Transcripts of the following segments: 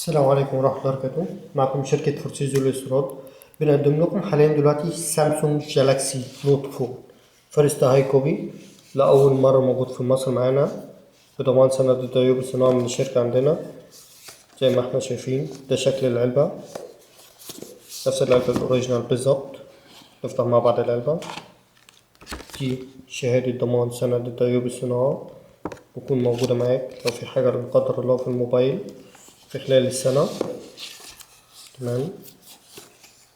السلام عليكم ورحمة الله وبركاته. معكم شركة فورتيزو للإستيراد. بنقدم لكم حاليا دلوقتي سامسونج جالاكسي نوت 4 فارست هاي كوبي، لأول مرة موجود في مصر معانا بضمان سنة ضد عيوب الصناعة من الشركة عندنا. زي ما احنا شايفين ده شكل العلبة، نفس العلبة الأوريجينال بالظبط. نفتح مع بعض العلبة. دي شهادة ضمان سنة ضد عيوب الصناعة، بتكون موجودة معاك لو في حاجة لا قدر الله في الموبايل في خلال السنة. تمام،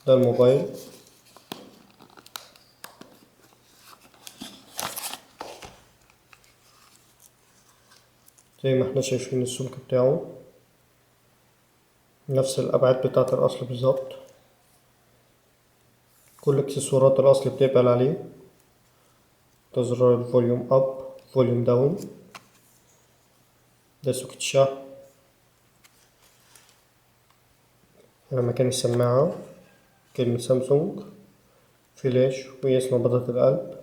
ده الموبايل. زي ما احنا شايفين السمك بتاعه نفس الأبعاد بتاعة الأصل بالظبط. كل اكسسوارات الأصل بتقبل عليه. ده زرار الفوليوم أب، فوليوم داون. ده سوكت شحن. هنا مكان السماعة، كلمة سامسونج، فلاش وقياس نبضات القلب،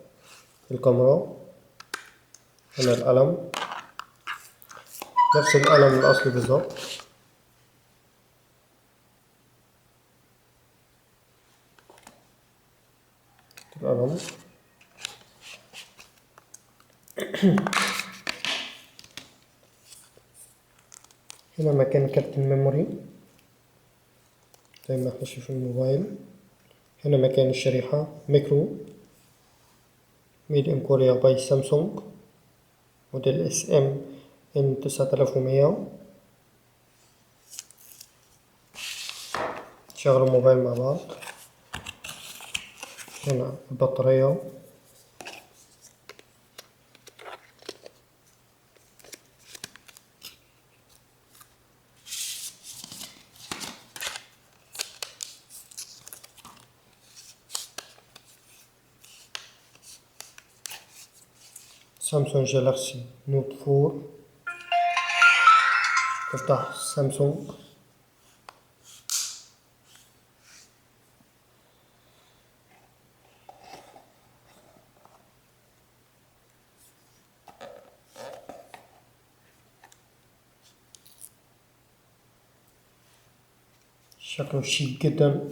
الكاميرا. هنا القلم، نفس القلم الأصلي بالظبط. القلم. هنا مكان كارت الميموري زي ما احنا شايفين الموبايل. هنا مكان الشريحة ميكرو، ميد ان كوريا باي سامسونج، موديل اس ام ان 9100. شغل الموبايل مع بعض. هنا البطارية. سامسونج جالاكسي نوت 4. تفتح سامسونج. شكله شيك جدا.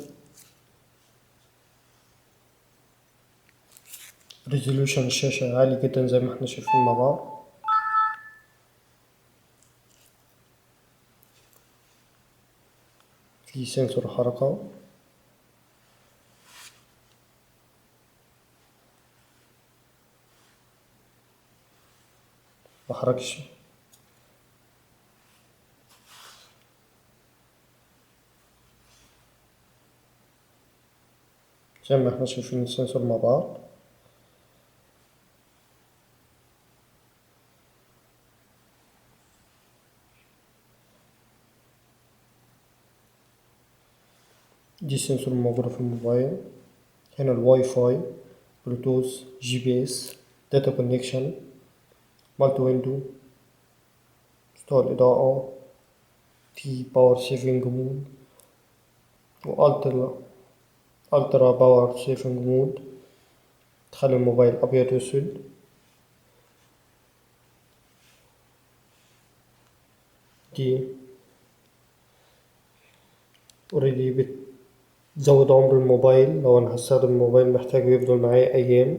ريزولوشن الشاشة عالي جدا زي ما احنا شايفين مع بعض. في سنسور حركة. محركش. زي ما احنا شايفين السنسور مع بعض. دي السنسور الموجودة في الموبايل. هنا الواي فاي، بلوتوث، جي بي اس، داتا كونكشن، مالتي ويندو، مستوى الإضاءة، في باور سيفنج مود، والترا باور سيفنج مود تخلي الموبايل أبيض وأسود. دي اوريدي بتزود عمر الموبايل. لو انا هستخدم الموبايل محتاج يفضل معايا ايام.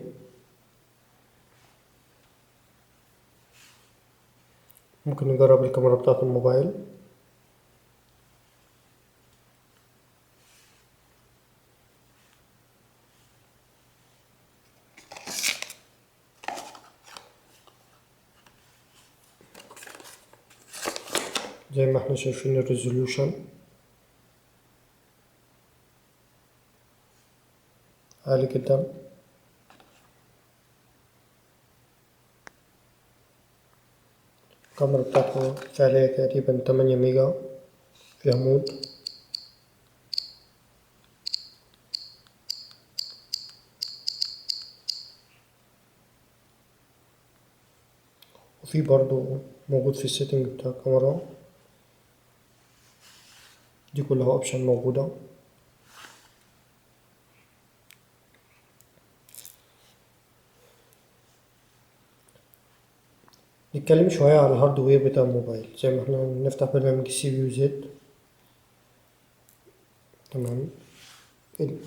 ممكن نجرب الكاميرا بتاعة الموبايل. زي ما احنا شايفين الريزولوشن عالي جدا. الكاميرا بتاعته فعلية تقريبا 8 ميجا، فيها مود. وفي برضو موجود في السيتنج بتاع الكاميرا. دي كلها اوبشن موجودة. نتكلم شوية على الهاردوير بتاع الموبايل. زي ما احنا نفتح برنامج السي بي يو زد. تمام. ال-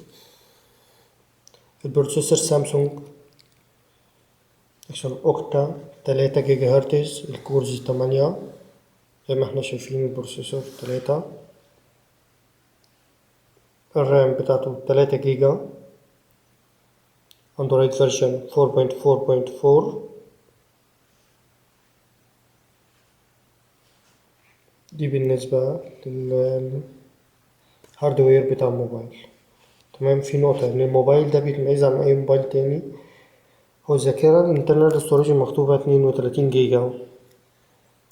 البروسيسور سامسونج عشان اوكتا 3 جيجا هرتز، الكورز 8 زي ما احنا شايفين. البروسيسور 3، الرام بتاعته 3 جيجا، اندرويد فيرجن 4.4.4. دي بالنسبة للهاردوير بتاع الموبايل. تمام. في نقطة ان الموبايل ده بيتميز عن اي موبايل تاني، هو الذاكرة الانترنال ستورج المكتوبة 32 جيجا.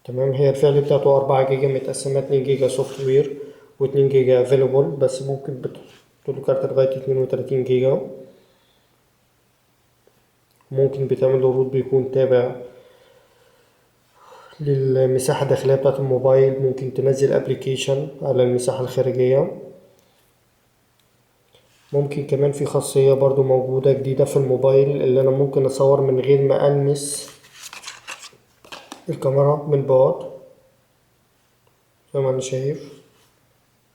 تمام. هي الفعل بتاعته 4 جيجا متقسمة 2 جيجا سوفت وير و2 جيجا افيلبل، بس ممكن بتحط له كارت لغاية 32 جيجا. ممكن بتعمل له روت بيكون تابع للمساحة الداخلية بتاعة الموبايل. ممكن تنزل ابلكيشن على المساحة الخارجية. ممكن كمان في خاصية برضو موجودة جديدة في الموبايل، اللي أنا ممكن أصور من غير ما ألمس الكاميرا من بعد. زي ما أنا شايف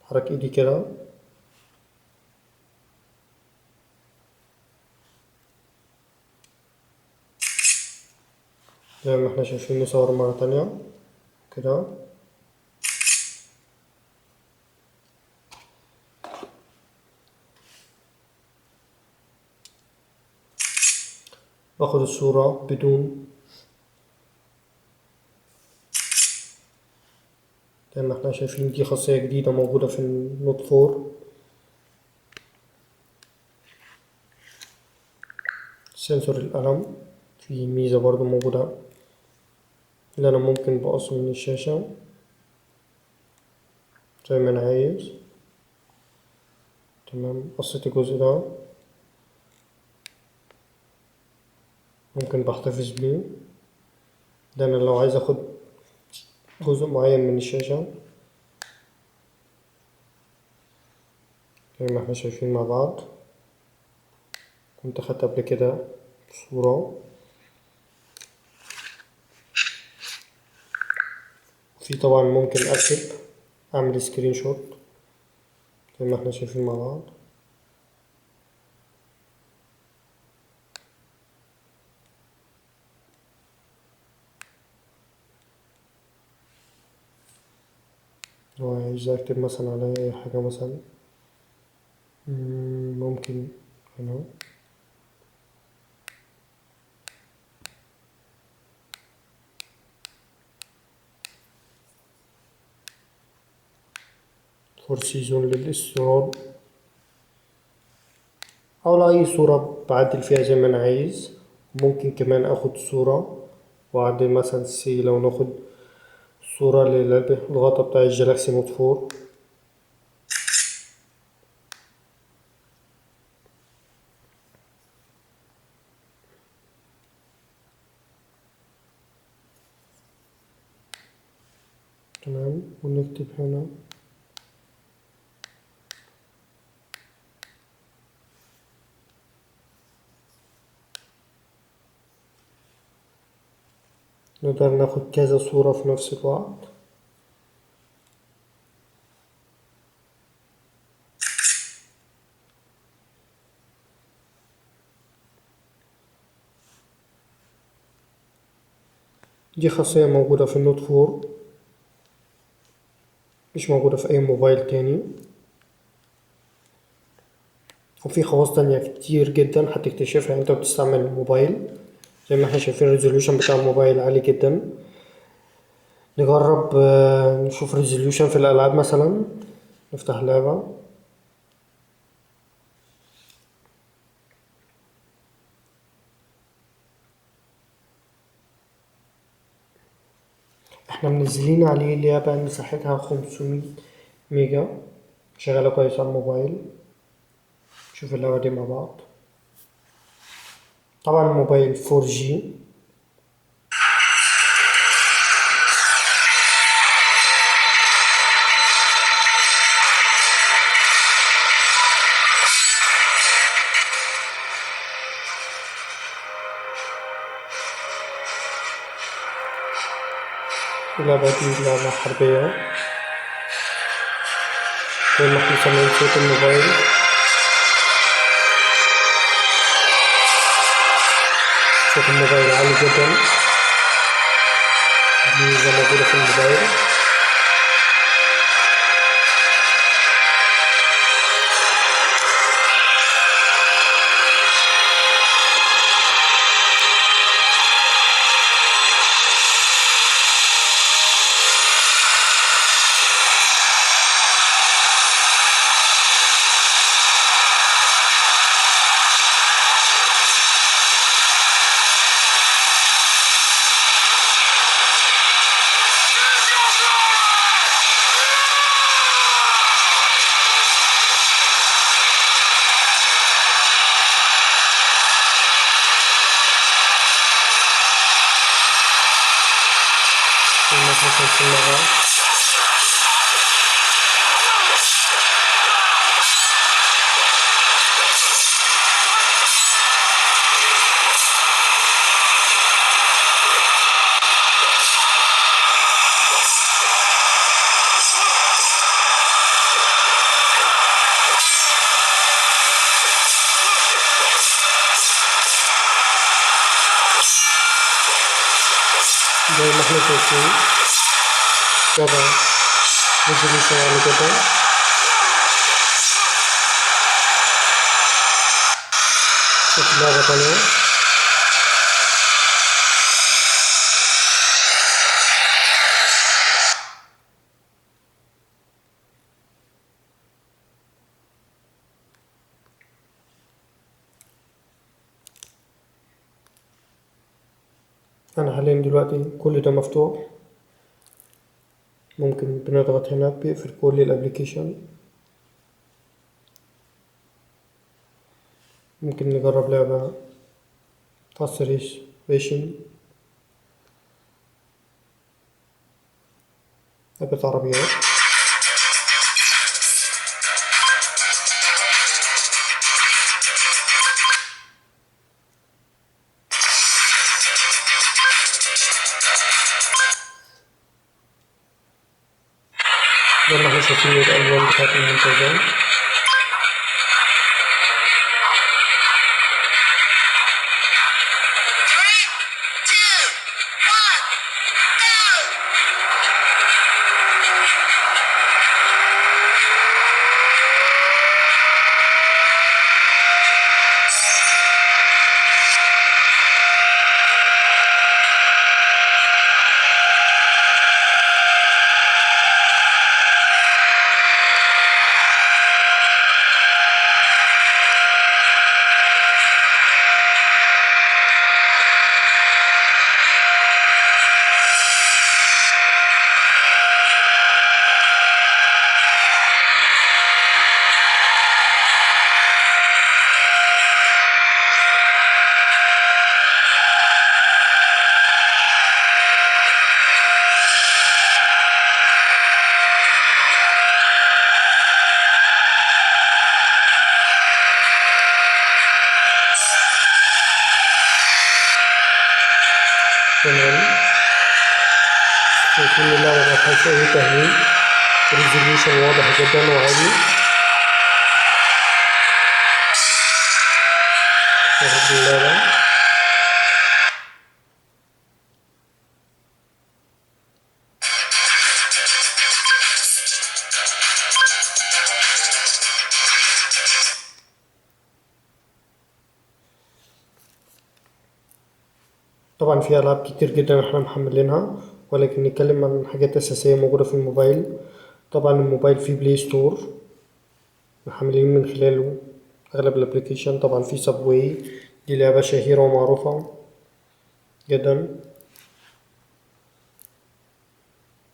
حرك إيدي كده. زي ما احنا شايفين نصور مرة تانية كده. باخد الصورة بدون، زي ما احنا شايفين دي خاصية جديدة موجودة في النوت 4. سنسور القلم، في ميزة برضو موجودة اللي أنا ممكن بقص من الشاشة زي ما أنا عايز. تمام. قصيت الجزء ده، ممكن بحتفظ بيه. ده أنا لو عايز أخد جزء معين من الشاشة زي ما احنا شايفين مع بعض. كنت خدت قبل كده صورة. في طبعا ممكن أكتب، أعمل سكرين شوت زي ما احنا شايفين مع بعض. لو عايز أكتب مثلا على أي حاجة مثلا، ممكن هنا. فور سيزون للاستيراد، أو لأي صورة بعدل فيها زي ما أنا عايز. ممكن كمان أخد صورة وأعدل مثلا لو ناخد صورة للغطا بتاع الجالاكسي نوت 4. تمام. ونكتب هنا نقدر ناخد كذا صورة في نفس الوقت. دي خاصية موجودة في النوت 4، مش موجودة في أي موبايل تاني. وفي خواص تانية كتير جدا هتكتشفها انت بتستعمل الموبايل. زي ما احنا شايفين الريزوليوشن بتاع الموبايل عالي جدا. نجرب نشوف ريزوليوشن في الألعاب مثلا. نفتح لعبة. احنا منزلين عليه لعبة مساحتها 500 ميجا، شغالة كويس على الموبايل. نشوف اللعبة دي مع بعض. طبعا الموبايل 4G. اللعبة دي لعبة حربية زي ما احنا سامعين صوت الموبايل. صوت الموبايل عالي جدا، دي ميزة موجودة في الموبايل. زي ما احنا شايفين مع بعض. زي ما احنا شايفين وضع ريزوليوشن عالي جدا. شوف لعبة تانية. أنا حاليا دلوقتي كل ده مفتوح، ممكن بنضغط هنا بيقفل كل الابليكيشن. ممكن نجرب لعبة فاست ريشن، لعبة عربيات. زي ما احنا شايفين الألوان بتاعت المنتجات. تمام، شايفين اللعبة مفيهاش أي تهويل، ريزوليوشن واضح جدا وعالي. نهدي اللعبة. طبعا في ألعاب كتير جدا احنا محملينها، ولكن نتكلم عن حاجات أساسية موجودة في الموبايل. طبعا الموبايل فيه بلاي ستور محملين من خلاله أغلب الأبليكيشن. طبعا في سابواي، دي لعبة شهيرة ومعروفة جدا،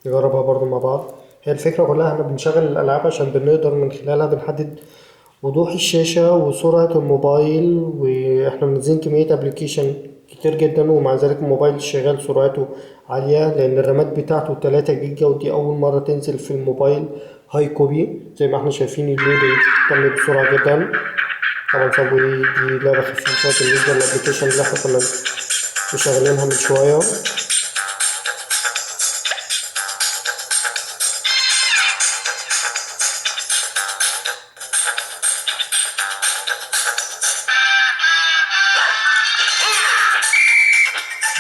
نجربها برضو مع بعض. هي الفكرة كلها احنا بنشغل الألعاب عشان بنقدر من خلالها بنحدد وضوح الشاشة وسرعة الموبايل، واحنا منزلين كمية ابلكيشن كتير جدا، ومع ذلك الموبايل شغال سرعته عالية لأن الرامات بتاعته 3 جيجا، ودي أول مرة تنزل في الموبايل هاي كوبي. زي ما احنا شايفين اللودنج تم بسرعة جدا. طبعا سابوي دي لعبة خفيفة بالنسبة للابلكيشن اللي احنا كنا مشغلينها من شوية.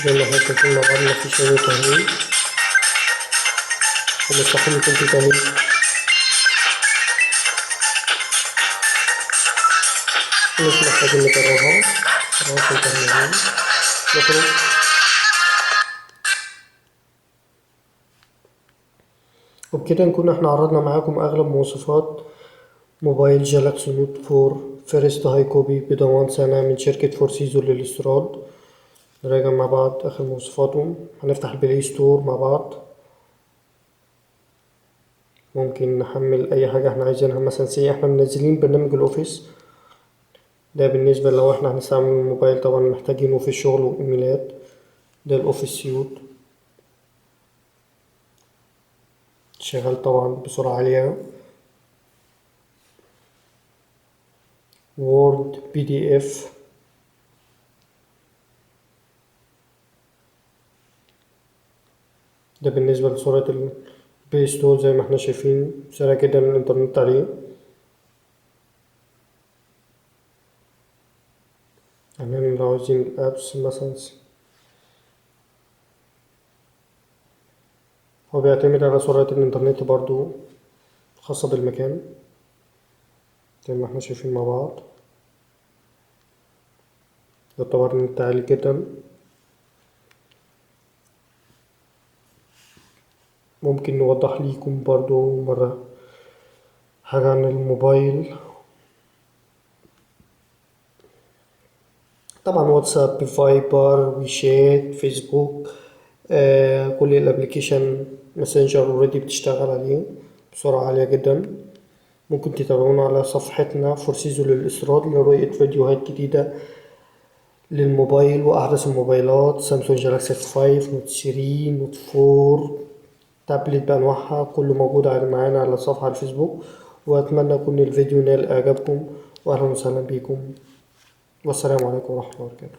زي ما احنا شايفين مع بعض مفيش أي تهنيج، ومستحيل يكون في تهنيج. مش محتاجين نكررها، خلاص انتهينا. نخرج. وبكده نكون احنا عرضنا معاكم أغلب مواصفات موبايل جالاكسي نوت 4 فيرست هاي كوبي بضمان سنة من شركة فورسيزو للاستيراد. نراجع مع بعض آخر مواصفاتهم. هنفتح البلاي ستور مع بعض، ممكن نحمل أي حاجة احنا عايزينها. مثلا سي احنا منزلين برنامج الأوفيس، ده بالنسبة لو احنا هنستعمل الموبايل طبعا محتاجينه في الشغل وإيميلات. ده الأوفيس سيوت، شغال طبعا بسرعة عالية. وورد، بي دي اف. ده بالنسبة لسرعة البلاي ستور، زي ما احنا شايفين سريع جدا الانترنت عليه. يعني لو عايزين الابس مثلا، هو بيعتمد على سرعة الانترنت برضو خاصة بالمكان، زي ما احنا شايفين مع بعض. يعتبر النت عالي جدا. ممكن نوضح ليكم برضو مرة حاجة عن الموبايل. طبعا واتساب، فايبر، ويشات، فيسبوك، كل الابليكيشن ماسنجر اوريدي بتشتغل عليه بسرعة عالية جدا. ممكن تتابعونا على صفحتنا فورسيزو للإسراد لرؤية فيديوهات جديدة للموبايل وأحدث الموبايلات، سامسونج جالاكسي 5، نوت 3، نوت 4، تابلت بأنواعها، كله موجود معانا على الصفحة على الفيسبوك. وأتمنى يكون الفيديو نال إعجابكم، وأهلا وسهلا بكم، والسلام عليكم ورحمة الله وبركاته.